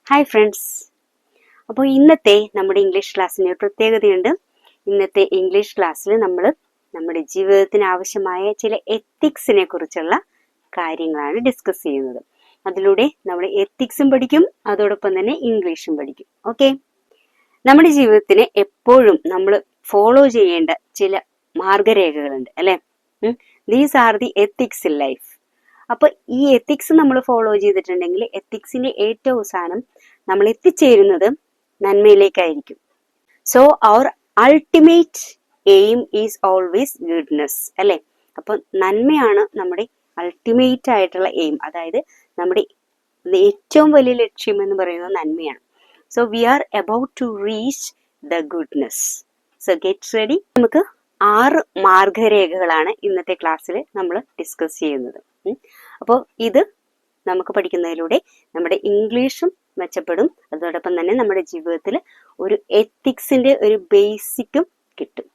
Hi friends. അപ്പോൾ ഇന്നത്തെ നമ്മുടെ ഇംഗ്ലീഷ് ക്ലാസ്സിന് ഒരു പ്രത്യേകതയുണ്ട്. ഇന്നത്തെ ഇംഗ്ലീഷ് ക്ലാസ്സിൽ നമ്മൾ നമ്മുടെ ജീവിതത്തിന് ആവശ്യമായ ചില എത്തിക്സിനെ കുറിച്ചുള്ള കാര്യങ്ങളാണ് ഡിസ്കസ് ചെയ്യുന്നത്. അതിലൂടെ നമ്മൾ എത്തിക്സും പഠിക്കും, അതോടൊപ്പം തന്നെ ഇംഗ്ലീഷും പഠിക്കും. ഓക്കെ, നമ്മുടെ ജീവിതത്തിന് എപ്പോഴും നമ്മൾ ഫോളോ ചെയ്യേണ്ട ചില മാർഗരേഖകളുണ്ട് അല്ലെ. These are the ethics in life. അപ്പൊ ഈ എത്തിക്സ് നമ്മൾ ഫോളോ ചെയ്തിട്ടുണ്ടെങ്കിൽ എത്തിക്സിന്റെ ഏറ്റവും അവസാനം നമ്മൾ എത്തിച്ചേരുന്നത് നന്മയിലേക്കായിരിക്കും. So our ultimate aim is always goodness അല്ലെ. അപ്പൊ നന്മയാണ് നമ്മുടെ അൾട്ടിമേറ്റ് ആയിട്ടുള്ള എയിം, അതായത് നമ്മുടെ ഏറ്റവും വലിയ ലക്ഷ്യം എന്ന് പറയുന്നത് നന്മയാണ്. So we are about to reach the goodness. So get ready. നമുക്ക് 6 മാർഗരേഖകളാണ് ഇന്നത്തെ ക്ലാസ്സിൽ നമ്മൾ ഡിസ്കസ് ചെയ്യുന്നത്. അപ്പോൾ ഇത് നമുക്ക് പഠിക്കുന്നതിലൂടെ നമ്മുടെ ഇംഗ്ലീഷും മെച്ചപ്പെടും, അതോടൊപ്പം തന്നെ നമ്മുടെ ജീവിതത്തിൽ ഒരു എത്തിക്സിന്റെ ഒരു ബേസിക്കും കിട്ടും.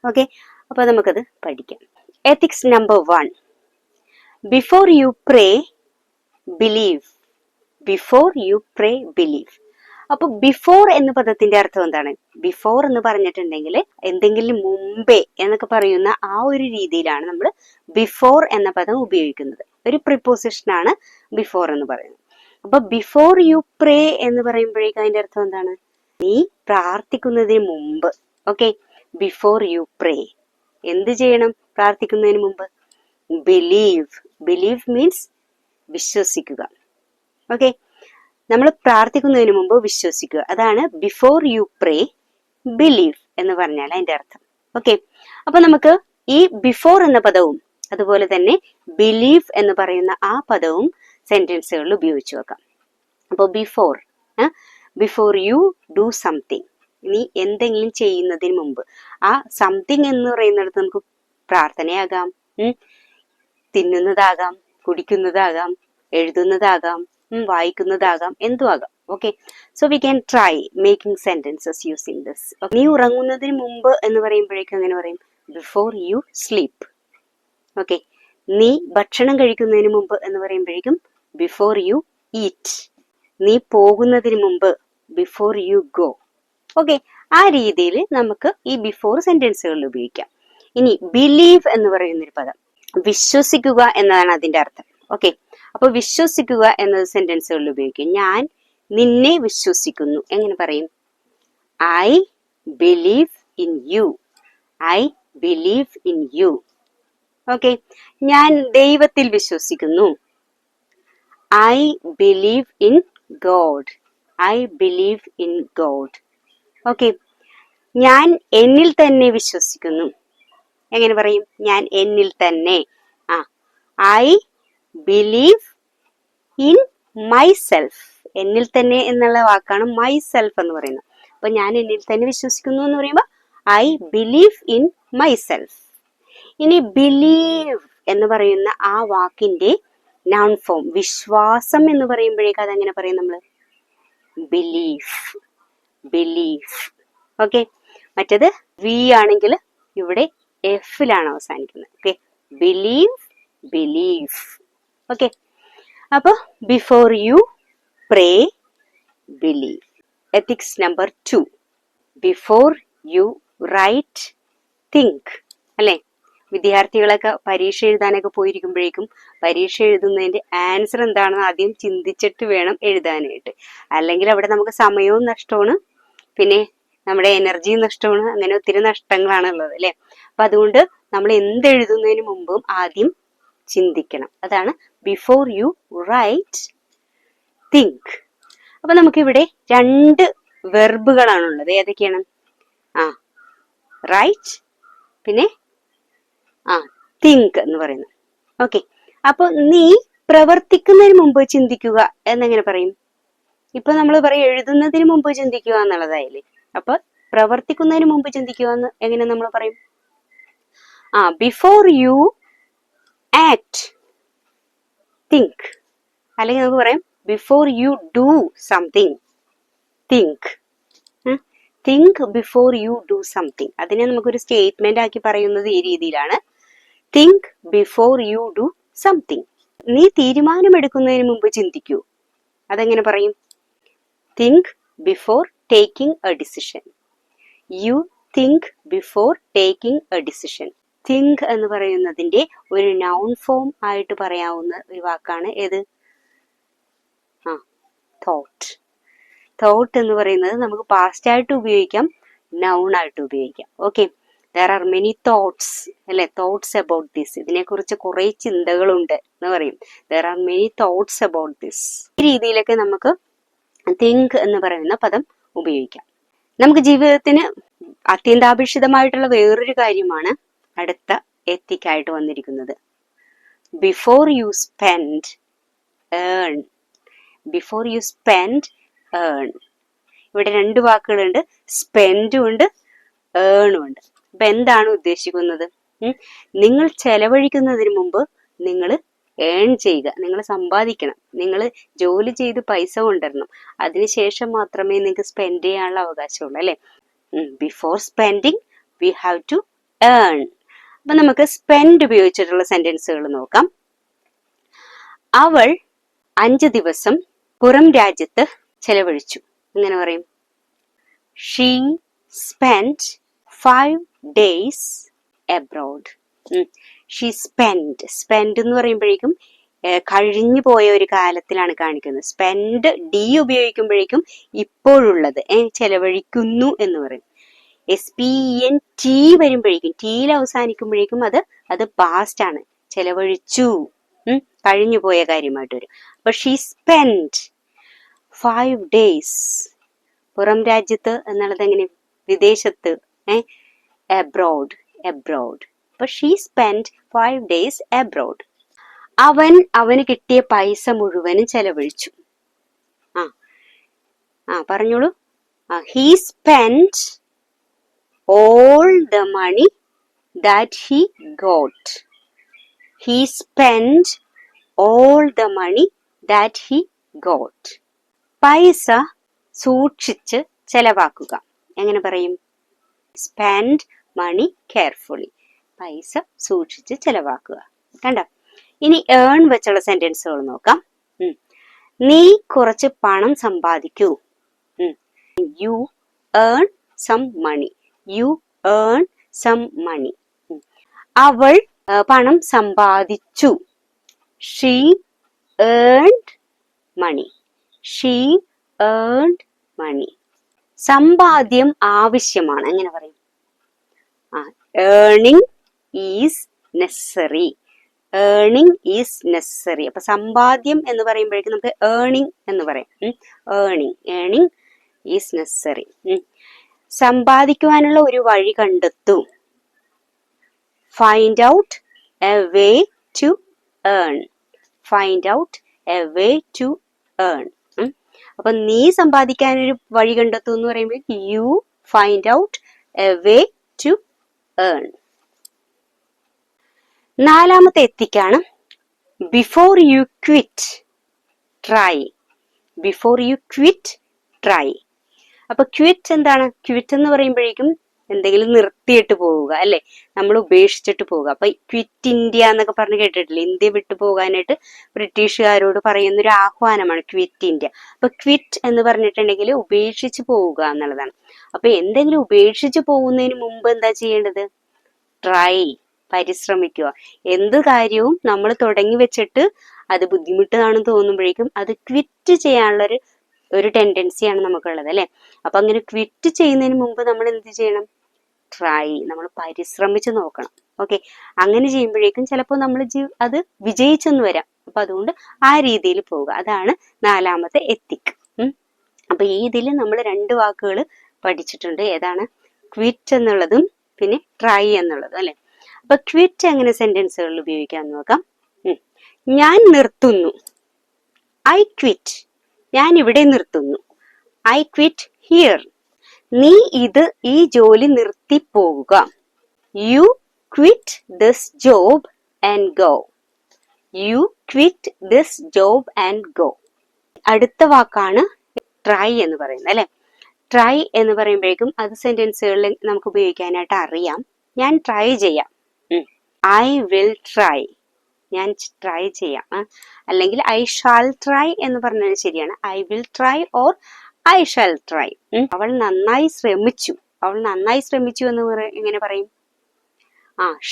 ഓക്കെ, അപ്പൊ നമുക്കത് പഠിക്കാം. Ethics number 1, before you pray believe. Before you pray believe. അപ്പൊ ബിഫോർ എന്ന പദത്തിന്റെ അർത്ഥം എന്താണ്? ബിഫോർ എന്ന് പറഞ്ഞിട്ടുണ്ടെങ്കിൽ എന്തെങ്കിലും മുമ്പേ എന്നൊക്കെ പറയുന്ന ആ ഒരു രീതിയിലാണ് നമ്മൾ ബിഫോർ എന്ന പദം ഉപയോഗിക്കുന്നത്. ഒരു പ്രിപ്പോസിഷൻ ആണ് ബിഫോർ എന്ന് പറയുന്നത്. അപ്പൊ ബിഫോർ യു പ്രേ എന്ന് പറയുമ്പോഴേക്കും അതിന്റെ അർത്ഥം എന്താണ്? നീ പ്രാർത്ഥിക്കുന്നതിന് മുമ്പ്. ഓക്കെ, ബിഫോർ യു പ്രേ എന്ത് ചെയ്യണം? പ്രാർത്ഥിക്കുന്നതിന് മുമ്പ് ബിലീവ്. ബിലീവ് മീൻസ് വിശ്വസിക്കുക. ഓക്കെ, നമ്മൾ പ്രാർത്ഥിക്കുന്നതിന് മുമ്പ് വിശ്വസിക്കുക. അതാണ് ബിഫോർ യു പ്രേ ബിലീവ് എന്ന് പറഞ്ഞാൽ അതിന്റെ അർത്ഥം. ഓക്കെ, അപ്പൊ നമുക്ക് ഈ ബിഫോർ എന്ന പദവും അതുപോലെ തന്നെ ബിലീവ് എന്ന് പറയുന്ന ആ പദവും സെന്റൻസുകളിൽ ഉപയോഗിച്ച് വെക്കാം. അപ്പോൾ ബിഫോർ യു ഡു സംതിങ്, നീ എന്തെങ്കിലും ചെയ്യുന്നതിന് മുമ്പ്. ആ സംതിങ് എന്ന് പറയുന്നിടത്ത് നമുക്ക് പ്രാർത്ഥനയാകാം, തിന്നുന്നതാകാം, കുടിക്കുന്നതാകാം, എഴുതുന്നതാകാം, വായിക്കുന്നതാകാം, എന്തും ആകാം. Okay, so we can try making sentences using this. നീ ഉറങ്ങുന്നതിന് മുമ്പ് എന്ന് പറയുമ്പോഴേക്കും അങ്ങനെ പറയും ബിഫോർ യു സ്ലീപ്പ്. ഓക്കെ, നീ ഭക്ഷണം കഴിക്കുന്നതിന് മുമ്പ് എന്ന് പറയുമ്പോഴേക്കും ബിഫോർ യു ഈറ്റ്. നീ പോകുന്നതിന് മുമ്പ് ബിഫോർ യു ഗോ. ഓക്കെ, ആ രീതിയിൽ നമുക്ക് ഈ ബിഫോർ സെന്റൻസുകളിൽ ഉപയോഗിക്കാം. ഇനി ബിലീവ് എന്ന് പറയുന്നൊരു പദം, വിശ്വസിക്കുക എന്നതാണ് അതിന്റെ അർത്ഥം. ഓക്കെ, അപ്പൊ വിശ്വസിക്കുക എന്നത് സെന്റൻസുകളിൽ ഉപയോഗിക്കും. ഞാൻ നിന്നെ വിശ്വസിക്കുന്നു. എങ്ങനെ പറയും? I believe in you. I believe in you. Okay, ഞാൻ ദൈവത്തിൽ വിശ്വസിക്കുന്നു. I believe in God. I believe in God. Okay, ഞാൻ എന്നിൽ തന്നെ വിശ്വസിക്കുന്നു. എങ്ങനെ പറയും? ഞാൻ എന്നിൽ തന്നെ. I believe in myself. എന്നിൽ തന്നെ എന്നുള്ള വാക്കാണ് മൈസെൽഫ് എന്ന് പറയുന്നത്. അപ്പൊ ഞാൻ എന്നിൽ തന്നെ വിശ്വസിക്കുന്നു എന്ന് പറയുമ്പോൾ ഐ ബിലീവ് ഇൻ മൈസെൽഫ്. ഇനി ബിലീവ് എന്ന് പറയുന്ന ആ വാക്കിന്റെ നൗൺ ഫോം വിശ്വാസം എന്ന് പറയുമ്പോഴേക്കും അതെങ്ങനെ പറയും നമ്മൾ? ബിലീഫ്. ബിലീഫ്. ഓക്കെ, മറ്റേത് വി ആണെങ്കിൽ ഇവിടെ എഫിലാണ് അവസാനിക്കുന്നത്. Okay, believe, belief. ഓക്കെ, അപ്പൊ before you pray believe. Ethics number 2, before you write think. അല്ലെ, വിദ്യാർത്ഥികളൊക്കെ പരീക്ഷ എഴുതാനൊക്കെ പോയിരിക്കുമ്പോഴേക്കും പരീക്ഷ എഴുതുന്നതിന്റെ ആൻസർ എന്താണെന്ന് ആദ്യം ചിന്തിച്ചിട്ട് വേണം എഴുതാനായിട്ട്. അല്ലെങ്കിൽ അവിടെ നമുക്ക് സമയവും നഷ്ടമാണ്, പിന്നെ നമ്മുടെ എനർജിയും നഷ്ടമാണ്. അങ്ങനെ ഒത്തിരി നഷ്ടങ്ങളാണ് ഉള്ളത് അല്ലെ. അപ്പൊ അതുകൊണ്ട് നമ്മൾ എന്ത് എഴുതുന്നതിന് മുമ്പും ആദ്യം ചിന്തിക്കണം. അതാണ് ബിഫോർ യു റൈറ്റ് തിങ്ക്. അപ്പൊ നമുക്കിവിടെ 2 വെർബുകളാണുള്ളത്. ഏതൊക്കെയാണ്? റൈറ്റ്, പിന്നെ തിങ്ക് എന്ന് പറയുന്നത്. ഓക്കെ, അപ്പൊ നീ പ്രവർത്തിക്കുന്നതിന് മുമ്പ് ചിന്തിക്കുക എന്നെങ്ങനെ പറയും? ഇപ്പൊ നമ്മൾ പറയും എഴുതുന്നതിന് മുമ്പ് ചിന്തിക്കുക എന്നുള്ളതായില്ലേ. അപ്പൊ പ്രവർത്തിക്കുന്നതിന് മുമ്പ് ചിന്തിക്കുക എന്ന് എങ്ങനെ നമ്മൾ പറയും? Before you act think. അല്ലെങ്കിൽ നമുക്ക് പറയാം before you do something think. Think before you do something. അതിനെ നമുക്കൊരു സ്റ്റേറ്റ്മെന്റ് ആക്കി പറയുന്നത് ഈ രീതിയിലാണ്. Think before you do something. നീ തീരുമാനമെടുക്കുന്നതിന് മുമ്പ് ചിന്തിക്കൂ. അതെങ്ങനെ പറയും? think before taking a decision. You think before taking a decision. Think എന്ന് പറയുന്നതിന്റെ ഒരു noun form ആയിട്ട് പറയാവുന്ന ഒരു വാക്കാണ് ഏത്? thought. thought എന്ന് പറയുന്നത് നമുക്ക് past ആയിട്ട് ഉപയോഗിക്കാം, noun ആയിട്ട് ഉപയോഗിക്കാം. Okay. There are many thoughts, അല്ലെ? Thoughts about this. ഇതിനെക്കുറിച്ച് കുറേ ചിന്തകളുണ്ട് എന്ന് പറയും. There are many thoughts about this. ഈ രീതിയിലൊക്കെ നമുക്ക് think എന്ന് പറയുന്ന പദം ഉപയോഗിക്കാം. നമുക്ക് ജീവിതത്തിന് അത്യന്താപേക്ഷിതമായിട്ടുള്ള വേറൊരു കാര്യമാണ് അടുത്ത എത്തിക്കായിട്ട് വന്നിരിക്കുന്നത്. Before you spend, earn. Before you spend, earn. ഇവിടെ രണ്ട് വാക്കുകളുണ്ട്, സ്പെൻഡും ഉണ്ട്, ഏണും ഉണ്ട്. അപ്പൊ എന്താണ് ഉദ്ദേശിക്കുന്നത്? നിങ്ങൾ ചെലവഴിക്കുന്നതിന് മുമ്പ് നിങ്ങൾ ഏൺ ചെയ്യുക, നിങ്ങൾ സമ്പാദിക്കണം, നിങ്ങൾ ജോലി ചെയ്ത് പൈസ കൊണ്ടുവരണം. അതിനുശേഷം മാത്രമേ നിങ്ങൾക്ക് സ്പെൻഡ് ചെയ്യാനുള്ള അവകാശമുള്ളൂ, അല്ലെ? Before spending we have to earn. അപ്പൊ നമുക്ക് സ്പെൻഡ് ഉപയോഗിച്ചിട്ടുള്ള സെന്റൻസുകൾ നോക്കാം. അവൾ 5 ദിവസം പുറം രാജ്യത്ത് ചെലവഴിച്ചു. എങ്ങനെ പറയും? She spend 5 days abroad. She spend എന്ന് പറയുമ്പോഴേക്കും കഴിഞ്ഞു പോയ ഒരു കാലത്തിലാണ് കാണിക്കുന്നത്. സ്പെൻഡ് ഡി ഉപയോഗിക്കുമ്പോഴേക്കും ഇപ്പോഴുള്ളത് ചെലവഴിക്കുന്നു എന്ന് പറയും. SPENT വരുമ്പോഴേക്കും ടീയിൽ അവസാനിക്കുമ്പോഴേക്കും അത് പാസ്റ്റ് ആണ്, ചെലവഴിച്ചു, കഴിഞ്ഞു പോയ കാര്യമായിട്ട് വരും. അപ്പൊ ഷീ സ്പെൻഡ് 5 days പുറം രാജ്യത്ത് എന്നുള്ളത് എങ്ങനെ? വിദേശത്ത്, abroad. അപ്പൊ she spent 5 days abroad. അവന് കിട്ടിയ പൈസ മുഴുവനും ചെലവഴിച്ചു. പറഞ്ഞോളൂ. he spent all the money that he got. He spent all the money that he got. പൈസ സൂക്ഷിച്ച് ചെലവാക്കുക. എങ്ങനെ പറയും? spend money carefully. പൈസ സൂക്ഷിച്ച് ചെലവാക്കുക. കണ്ടോ? ഇനി ഏൺ വെച്ചുള്ള സെന്റൻസുകൾ നോക്കാം. നീ കുറച്ച് പണം സമ്പാദിക്കൂ. You earn some money. You earn some money. അവൾ പണം സമ്പാദിച്ചു. She earned money. She earned money. സമ്പാദ്യം ആവശ്യമാണ്. എങ്ങനെ പറയും? Earning is necessary. Earning is necessary. അപ്പൊ സമ്പാദ്യം എന്ന് പറയുമ്പോഴേക്കും നമുക്ക് ഏർണിംഗ് എന്ന് പറയാം. Earning is necessary. സമ്പാദിക്കുവാനുള്ള ഒരു വഴി കണ്ടെത്തൂ. Find out a way to earn. Find out a way to earn. അപ്പൊ നീ സമ്പാദിക്കാനൊരു വഴി കണ്ടെത്തൂ എന്ന് പറയുമ്പോൾ you find out a way to earn. നാലാമത്തെ എത്തിക്കാണ് before you quit try. Before you quit try. അപ്പൊ ക്വിറ്റ് എന്താണ്? ക്വിറ്റ് എന്ന് പറയുമ്പോഴേക്കും എന്തെങ്കിലും നിർത്തിയിട്ട് പോവുക, അല്ലെ? നമ്മൾ ഉപേക്ഷിച്ചിട്ട് പോവുക. അപ്പൊ ക്വിറ്റ് ഇന്ത്യ എന്നൊക്കെ പറഞ്ഞ് കേട്ടിട്ടില്ലേ? ഇന്ത്യ വിട്ടു പോകാനായിട്ട് ബ്രിട്ടീഷുകാരോട് പറയുന്ന ഒരു ആഹ്വാനമാണ് ക്വിറ്റ് ഇന്ത്യ. അപ്പൊ ക്വിറ്റ് എന്ന് പറഞ്ഞിട്ടുണ്ടെങ്കിൽ ഉപേക്ഷിച്ച് പോവുക എന്നുള്ളതാണ്. അപ്പൊ എന്തെങ്കിലും ഉപേക്ഷിച്ച് പോകുന്നതിന് മുമ്പ് എന്താ ചെയ്യേണ്ടത്? ട്രൈ, പരിശ്രമിക്കുക. എന്ത് കാര്യവും നമ്മൾ തുടങ്ങി വെച്ചിട്ട് അത് ബുദ്ധിമുട്ടാണെന്ന് തോന്നുമ്പോഴേക്കും അത് ക്വിറ്റ് ചെയ്യാനുള്ള ഒരു ടെൻഡൻസിയാണ് നമുക്കുള്ളത്, അല്ലെ? അപ്പൊ അങ്ങനെ ക്വിറ്റ് ചെയ്യുന്നതിന് മുമ്പ് നമ്മൾ എന്ത് ചെയ്യണം? ട്രൈ, നമ്മൾ പരിശ്രമിച്ച് നോക്കണം. ഓക്കെ, അങ്ങനെ ചെയ്യുമ്പോഴേക്കും ചിലപ്പോൾ നമ്മൾ അത് വിജയിച്ചെന്ന് വരാം. അപ്പൊ അതുകൊണ്ട് ആ രീതിയിൽ പോവുക. അതാണ് നാലാമത്തെ എത്തിക്. അപ്പൊ ഈ ഇതിൽ നമ്മൾ 2 വാക്കുകൾ പഠിച്ചിട്ടുണ്ട്. ഏതാണ്? ക്വിറ്റ് എന്നുള്ളതും പിന്നെ ട്രൈ എന്നുള്ളതും, അല്ലെ? അപ്പൊ ക്വിറ്റ് എങ്ങനെ സെന്റൻസുകളിൽ ഉപയോഗിക്കാൻ നോക്കാം. ഞാൻ നിർത്തുന്നു. I quit. ഞാൻ ഇവിടെ നിർത്തുന്നു. I quit here. നീ ഈ ജോലി നിർത്തി പോവുക. U quit this job and go. U quit this job and go. അടുത്ത വാക്കാണ് ട്രൈ എന്ന് പറയുന്നത്, അല്ലെ? ട്രൈ എന്ന് പറയുമ്പോഴേക്കും അത് സെന്റൻസുകളിൽ നമുക്ക് ഉപയോഗിക്കാനായിട്ട് അറിയാം. ഞാൻ ട്രൈ ചെയ്യാം. I will try. ഞാൻ ട്രൈ ചെയ്യാം. അല്ലെങ്കിൽ ഐ ഷാൽ ട്രൈ എന്ന് പറഞ്ഞാൽ ശരിയാണ്. I will try or I shall try. അവൾ നന്നായി ശ്രമിച്ചു. അവൾ നന്നായി ശ്രമിച്ചു എന്ന് എങ്ങനെ പറയും?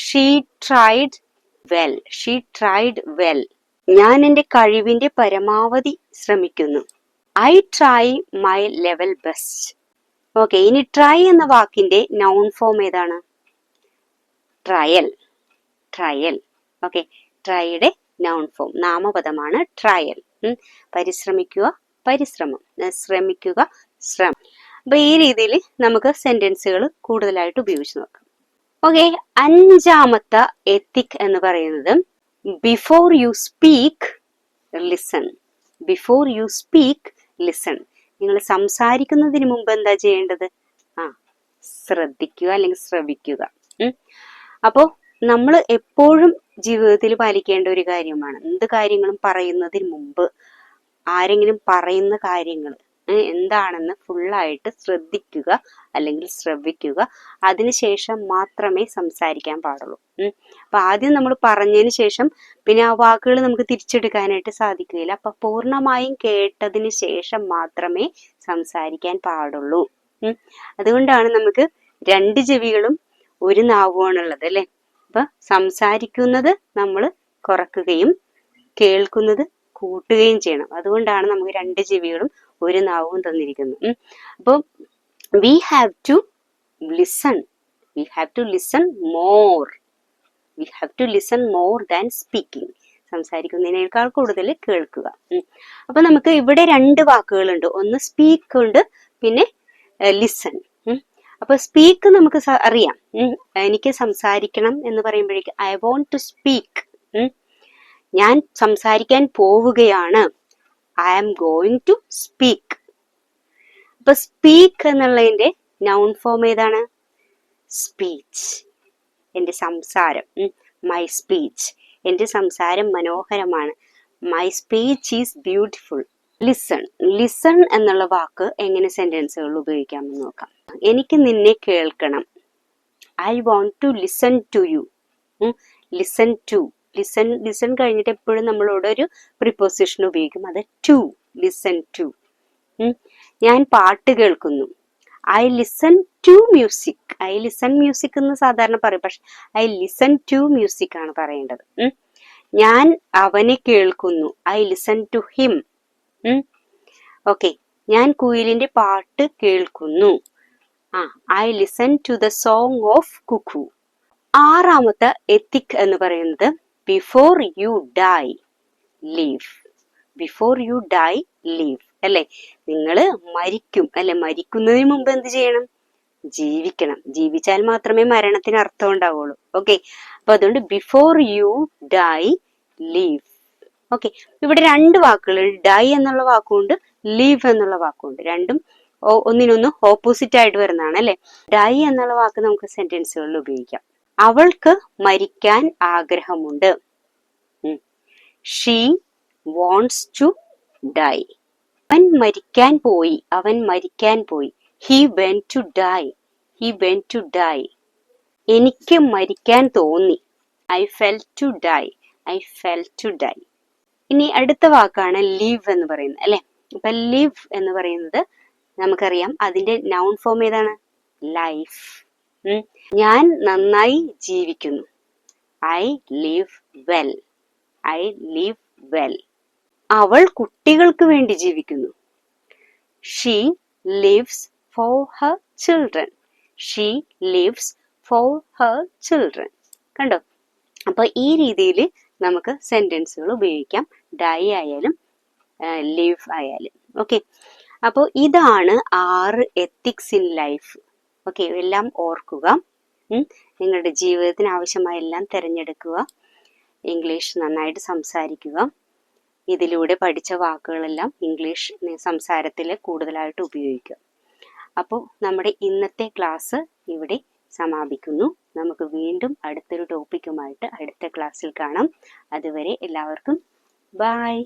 She tried well. She tried well. ഞാൻ എൻ്റെ കഴിവിന്റെ പരമാവധി ശ്രമിക്കുന്നു. I try my level best. Okay, ഇനി ട്രൈ എന്ന വാക്കിന്റെ നൗൺ ഫോം ഏതാണ്? ട്രയൽ. ട്രയൽ. ഓക്കെ, ട്രൈയുടെ നൗൺ ഫോം നാമപദമാണ് ട്രയൽ. പരിശ്രമിക്കുക, പരിശ്രമം. ശ്രമിക്കുക, ശ്രമം. അപ്പൊ ഈ രീതിയിൽ നമുക്ക് സെന്റൻസുകൾ കൂടുതലായിട്ട് ഉപയോഗിച്ച് നോക്കാം. ഓക്കെ, അഞ്ചാമത്തെ എത്തിക് എന്ന് പറയുന്നത് before you speak listen. Before you speak listen. നിങ്ങൾ സംസാരിക്കുന്നതിന് മുമ്പ് എന്താ ചെയ്യേണ്ടത്? ശ്രദ്ധിക്കുക അല്ലെങ്കിൽ ശ്രവിക്കുക. അപ്പോ നമ്മൾ എപ്പോഴും ജീവിതത്തിൽ പാലിക്കേണ്ട ഒരു കാര്യമാണ്, എന്ത് കാര്യങ്ങളും പറയുന്നതിന് മുമ്പ് ആരെങ്കിലും പറയുന്ന കാര്യങ്ങൾ എന്താണെന്ന് ഫുള്ളായിട്ട് ശ്രദ്ധിക്കുക അല്ലെങ്കിൽ ശ്രവിക്കുക. അതിനുശേഷം മാത്രമേ സംസാരിക്കാൻ പാടുള്ളൂ. അപ്പൊ ആദ്യം നമ്മൾ പറഞ്ഞതിന് ശേഷം പിന്നെ ആ വാക്കുകൾ നമുക്ക് തിരിച്ചെടുക്കാനായിട്ട് സാധിക്കുകയില്ല. അപ്പൊ പൂർണ്ണമായും കേട്ടതിന് ശേഷം മാത്രമേ സംസാരിക്കാൻ പാടുള്ളൂ. അതുകൊണ്ടാണ് നമുക്ക് രണ്ട് ചെവികളും ഒരു നാവുമാണുള്ളത് അല്ലെ. അപ്പൊ സംസാരിക്കുന്നത് നമ്മൾ കുറക്കുകയും കേൾക്കുന്നത് കൂട്ടുകയും ചെയ്യണം. അതുകൊണ്ടാണ് നമുക്ക് രണ്ട് ചെവികളും ഒരു നാവും തന്നിരിക്കുന്നത്. അപ്പോൾ we have to listen. We have to listen more. We have to listen more than speaking. സംസാരിക്കുന്നതിനേക്കാൾ കൂടുതൽ കേൾക്കുക. അപ്പൊ നമുക്ക് ഇവിടെ രണ്ട് വാക്കുകളുണ്ട്, ഒന്ന് സ്പീക്ക് ഉണ്ട്, പിന്നെ ലിസൺ. അപ്പൊ സ്പീക്ക് നമുക്ക് അറിയാം. എനിക്ക് സംസാരിക്കണം എന്ന് പറയുമ്പോഴേക്ക് ഐ വോണ്ട് ടു സ്പീക്ക്. ഞാൻ സംസാരിക്കാൻ പോവുകയാണ്. I am going to speak. അപ്പൊ സ്പീക്ക് എന്നുള്ളതിന്റെ നൗൺ ഫോം ഏതാണ്? സ്പീച്ച്. എന്റെ സംസാരം. My speech. എന്റെ സംസാരം മനോഹരമാണ്. My speech is beautiful. Listen. Listen എന്നുള്ള വാക്ക് എങ്ങനെ സെന്റൻസുകൾ ഉപയോഗിക്കാമെന്ന് നോക്കാം. എനിക്ക് നിന്നെ കേൾക്കണം. I want to listen to you. Listen to. Listen കഴിഞ്ഞിട്ട് എപ്പോഴും നമ്മളോട് ഒരു പ്രിപ്പോസിഷൻ ഉപയോഗിക്കും, അത് ടു. Listen to. ഞാൻ പാട്ട് കേൾക്കുന്നു. I listen to music. I listen music എന്ന് സാധാരണ പറയും, പക്ഷെ ഐ ലിസൺ ടു മ്യൂസിക് ആണ് പറയേണ്ടത്. ഞാൻ അവനെ കേൾക്കുന്നു. I listen to him. Okay, ഞാൻ കുയിലിന്റെ പാട്ട് കേൾക്കുന്നു. I listen to the song of cuckoo. ആറാമത്തെ എത്തിക് എന്ന് പറയുന്നത് before you die leave. Before you die leave അല്ലെ. നിങ്ങൾ മരിക്കും അല്ലെ, മരിക്കുന്നതിന് മുമ്പ് എന്ത് ചെയ്യണം? ജീവിക്കണം. ജീവിച്ചാൽ മാത്രമേ മരണത്തിന് അർത്ഥം ഉണ്ടാവുള്ളൂ. ഓക്കെ, അപ്പൊ അതുകൊണ്ട് before you die leave. Okay, ഇവിടെ രണ്ട് വാക്കുകൾ, ഡൈ എന്നുള്ള വാക്കുണ്ട്, ലീവ് എന്നുള്ള വാക്കുണ്ട്. രണ്ടും ഒന്നിനൊന്ന് ഓപ്പോസിറ്റ് ആയിട്ട് വരുന്നതാണ് അല്ലെ. ഡൈ എന്നുള്ള വാക്ക് നമുക്ക് സെന്റൻസുകളിൽ ഉപയോഗിക്കാം. അവൾക്ക് മരിക്കാൻ ആഗ്രഹമുണ്ട്. She wants to die. അവൻ മരിക്കാൻ പോയി. അവൻ മരിക്കാൻ പോയി. He went to die. He went to die. എനിക്ക് മരിക്കാൻ തോന്നി. I felt to die. I felt to die. ഇനി അടുത്ത വാക്കാണ് ലീവ് എന്ന് പറയുന്നത് അല്ലെ. അപ്പൊ ലീവ് എന്ന് പറയുന്നത് നമുക്കറിയാം, അതിന്റെ നൗൺ ഫോം ഏതാണ്? ലൈഫ്. ഞാൻ നന്നായി ജീവിക്കുന്നു. I live well. I live well. അവൾ കുട്ടികൾക്ക് വേണ്ടി ജീവിക്കുന്നു. She lives for her children. She lives for her children. കണ്ടോ? അപ്പൊ ഈ രീതിയിൽ നമുക്ക് സെന്റൻസുകൾ ഉപയോഗിക്കാം, ഡൈ ആയാലും ലിവ് ആയാലും. ഓക്കെ, അപ്പോൾ ഇതാണ് 6 എത്തിക്സ് ഇൻ ലൈഫ്. ഓക്കെ, എല്ലാം ഓർക്കുക. നിങ്ങളുടെ ജീവിതത്തിന് ആവശ്യമായ എല്ലാം തിരഞ്ഞെടുക്കുക. ഇംഗ്ലീഷ് നന്നായിട്ട് സംസാരിക്കുക. ഇതിലൂടെ പഠിച്ച വാക്കുകളെല്ലാം ഇംഗ്ലീഷ് സംസാരത്തിൽ കൂടുതലായിട്ട് ഉപയോഗിക്കുക. അപ്പോൾ നമ്മുടെ ഇന്നത്തെ ക്ലാസ് ഇവിടെ സമാപിക്കുന്നു. നമുക്ക് വീണ്ടും അടുത്തൊരു ടോപ്പിക്കുമായിട്ട് അടുത്ത ക്ലാസ്സിൽ കാണാം. അതുവരെ എല്ലാവർക്കും ബൈ.